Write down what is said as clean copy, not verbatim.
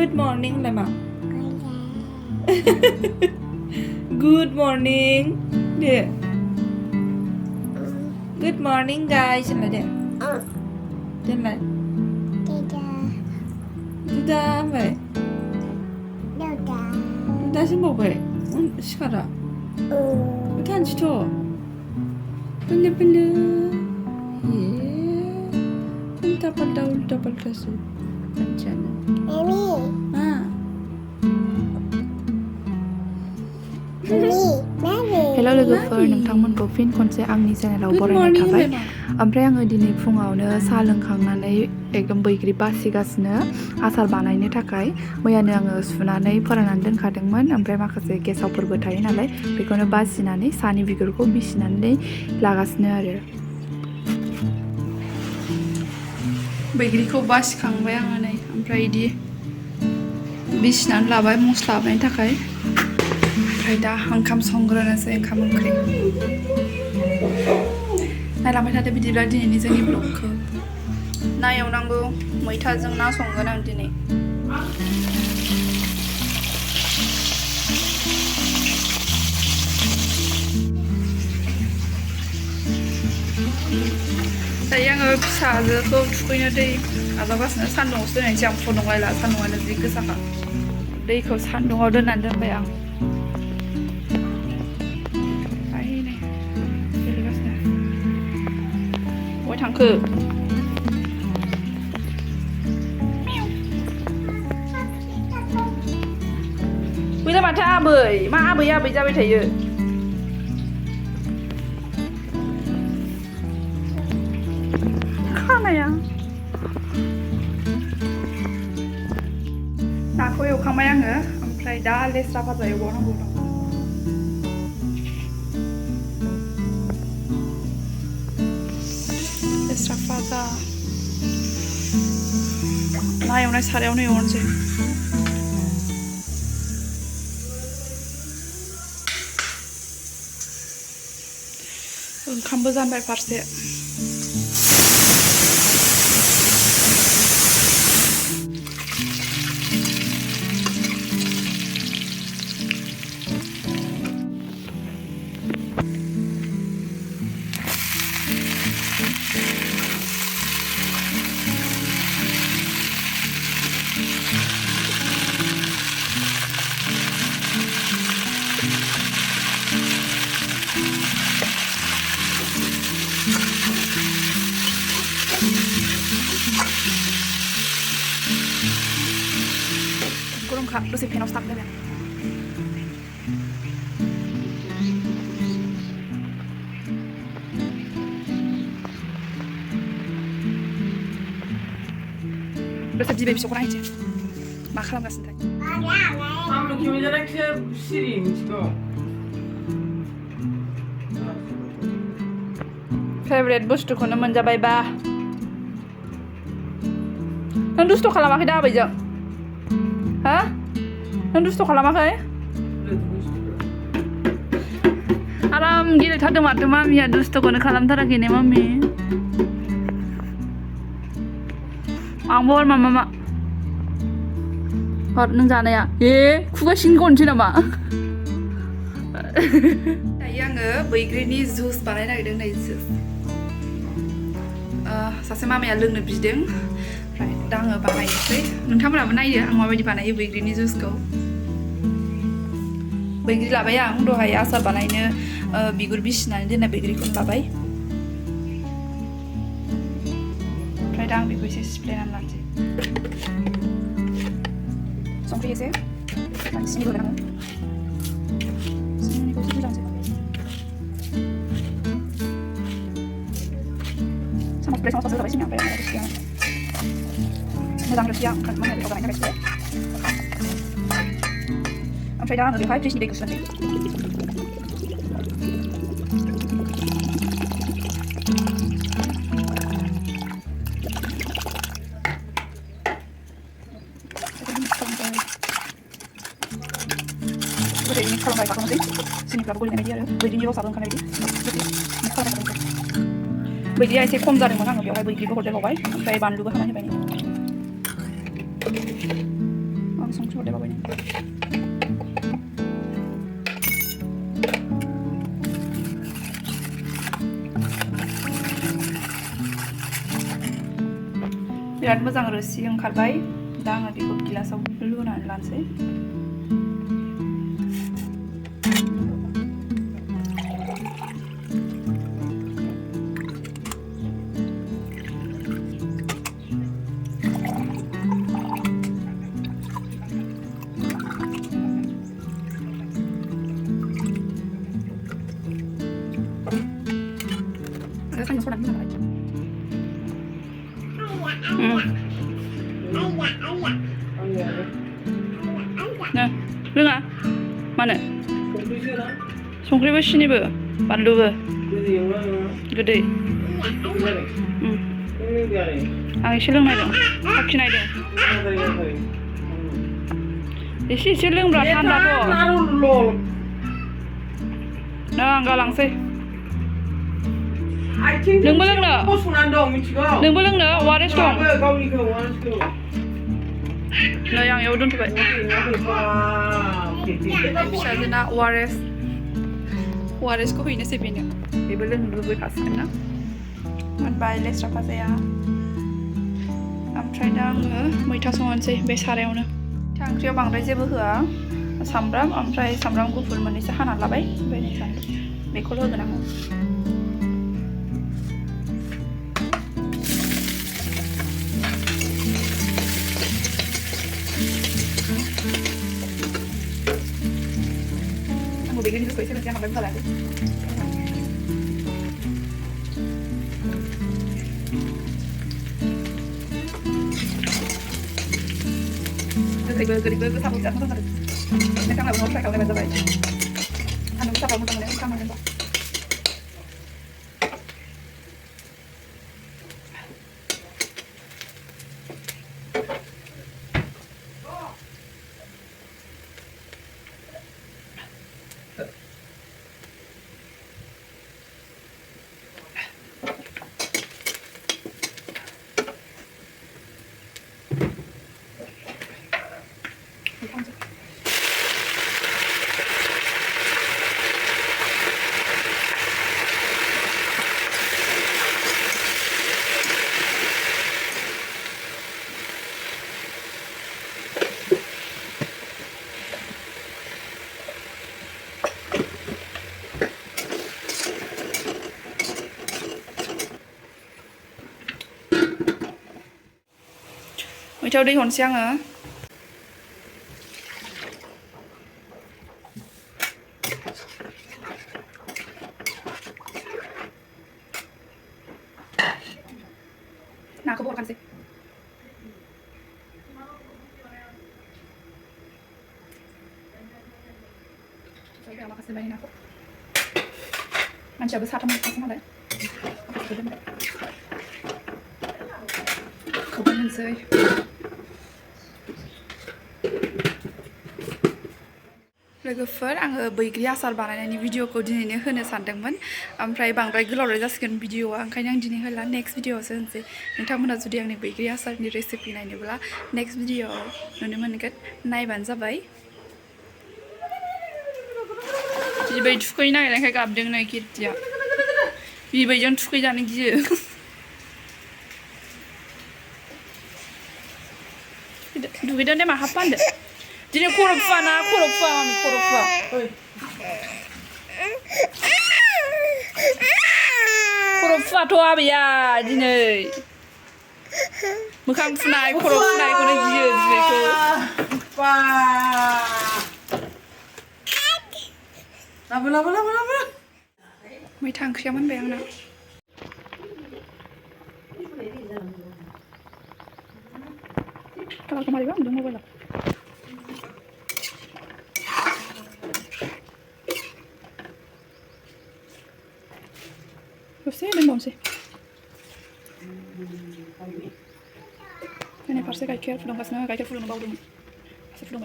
Good morning เลยมา Good morning เด็ก Good morning guys ฉันอะไรเด็กฉันอะไรดูดาไปดูดาฉันบอกไปชิคาระท่านชิโต้เป็นเลยเป็นเลยเย้เป็นตาปัลตาอุลตาปัลตาสุดเป็นฉันHello लोगोफोर नोंथांमोनखौ फिन खनसे आंनि चेनेलाव बरायनाय थाबाय ओमफ्राय आङो दिनै फुङावनो साहा लोंखांनानै एकदम बैग्रि बासिगासिनो आसार बानायनो थाखाय मैयानो आङो सुनानै फोराननानै दोनखादोंमोन ओमफ्राय माखासे गेसावफोरबो थायो नालाय बेखौनो बासिनानै सानि बिगुरखौ बिसिनानै लागासिनो आरो बैग्रिखौ बासिखांबाय आङो नै ओमफ्राय इदि बिसिनानै लाबाय मस्ला बानायनो थाखाय ओमफ्राय दा ओंखाम संग्रोनोसै ओंखाम ओंख्रि नायलांबाय थादो बिदिब्ला दिनैनि जोंनि ब्लगखौ ना एवनांगौ मैथाजों ना संगोन आं दिनै दायो आङो फिसाजोखौ थुखैनो दै आजावगासिनो सान्दुङावसो दोननायसै आं फुदुंलायला सान्दुङानो जि गोसाखा दैखौ सान्दुङाव दोननानै दोनबाय आं बहाय थांखो गैला माथो आबै मा आबै आबै जाबाय थायो खानाया नाखौ एवखांबाय आङो ओमफ्राय दा लेस्रा भाजा एवबावनांगौ दं लेस्रा भाजा ना एवनाय सारायावनो एवनोसै ओंखामबो जानबाय फारसे gulungkakรู้สึกเพนเอาสตั๊กได้เลยรู้สึกจีเบย์พิโซก็ได้จริงมาข้ามกันสิได้Amlo kimi direkt pişireyim işte. favorite bustuhखौनो मोनजाबायबा नों दुस्थ' खालामाखै दा आबैजों हा नों दुस्थ' खालामाखै आराम गेलेथारदों माथो मामिया दुस्थ'खौनो खालामथाराखै ने मामि आंबो हर मामा हर नों जानाया खुगा सिंग'नोसै नामा दायो आङो बैग्रिनि जुस बानायनो नागिरदों नै जुस सासे मामाया लोंनो बिदों ओमफ्राय दा आङो बानायनोसै नोंथांमोनाबो नायदो आं माबायदि बानायो बैग्रिनि जुसखौ बैग्रि लाबाय आं दहाय आसार बानायनो बिगुर बिसिनानै दोननाय बैग्रिखौनो लाबाय ओमफ्राय दा आं बेखौ एसे सिफ्लेनानै लानोसै संख्रि एसे सिनिबो होनांगौ सिनिखौ एसे बुरजा होनोसै sama spray sama sausnya sampai sini sampai ada sekian mo장 rosyja mana ada ogarniaka spray oमफ्राय दा आङो बेवहाय फ्रिजनि दैखौ सोनोसै Ini kalau nggak pakai mesin, sini berapa boleh media ya? Beli di rosa kan media. Beli aja kom dari mana? Nggak biar beli di hotel Hawaii. Kayak bahan juga kan aja banyak. Aku संख्रि हरदे बाबायनो बिराद मोजां रोसि ओंखारबाय दा आङो बेखौ गिलासाव लुनानै लानोसै Nah, roङा मानो संख्रिबो सिनिबो बानलुबो गोदै आं एसे लोंनायदों साखिनायदों एसे लोंब्रा थान्दाथ' नों आं गालांसै नोंबो लोंनो वारेस दं नै आं एयाव दोनथ'बाय फिसाजोना वारेसखौ हैनोसै बेनो बेबो लोंनो लुबैखासिगोन ना मोनबाय लेस्रा फाजाया ओमफ्राय दा आङो मैथा संनोसै बे सारायावनो ओंख्रियाव बांद्राय जेबो होआ सामब्राम ओमफ्राय सामब्राम गुफुर मोननैसो हाना लाबाय ओमफ्राय बेखौल' होगोन आङो Bwigrini juga bisa jangan lupa lagi. Gede-gede sabuk jangan lupa. Ini kan nggak mau pakai kalau nggak baik. Anu bisa kamu tangan yang sama nembak. मैथायाव दै हरनोसै आङो नाखौबो हरखानोसै माखासे बायदि नाखौ मानसियाबो साथाम हरखासै नालाय खोबनोसै लोगोफोर आङो बैग्रि आसार बानायनायनि भिडिअखौ दिनैनो होनो सानदोंमोन ओमफ्राय बांद्राय गोलावद्राय जासिगोन भिडिअआ ओंखायनो आं दिनै होला नेक्स्ट भिडिअआवसो होनसै नोंथांमोना जुदि आंनि बैग्रि आसारनि रेसिपि नायनोब्ला नेक्स्ट भिडिअआव नुनो मोनगोन नायबानो जाबाय बिबै थुखैनो नागिरनायखाय गाबदों नै किर्तिया बिबैजों थुखैजानो गियो दुगैदों दे मा हाबफानदो दिनै खर' फुवा मामि खर' फुवा खर' फुवाथ' आबैया दिनै मोखां फुनाय खर' फुनायखौनो गियो बिबैखौ लाबो मैथा ओंख्रिया मोनबाय आंना kalau kemarin bang udah mau belok terus sih dan bom sih ini parse kayak care belum kasih kayak care belum bau dulu kasih belum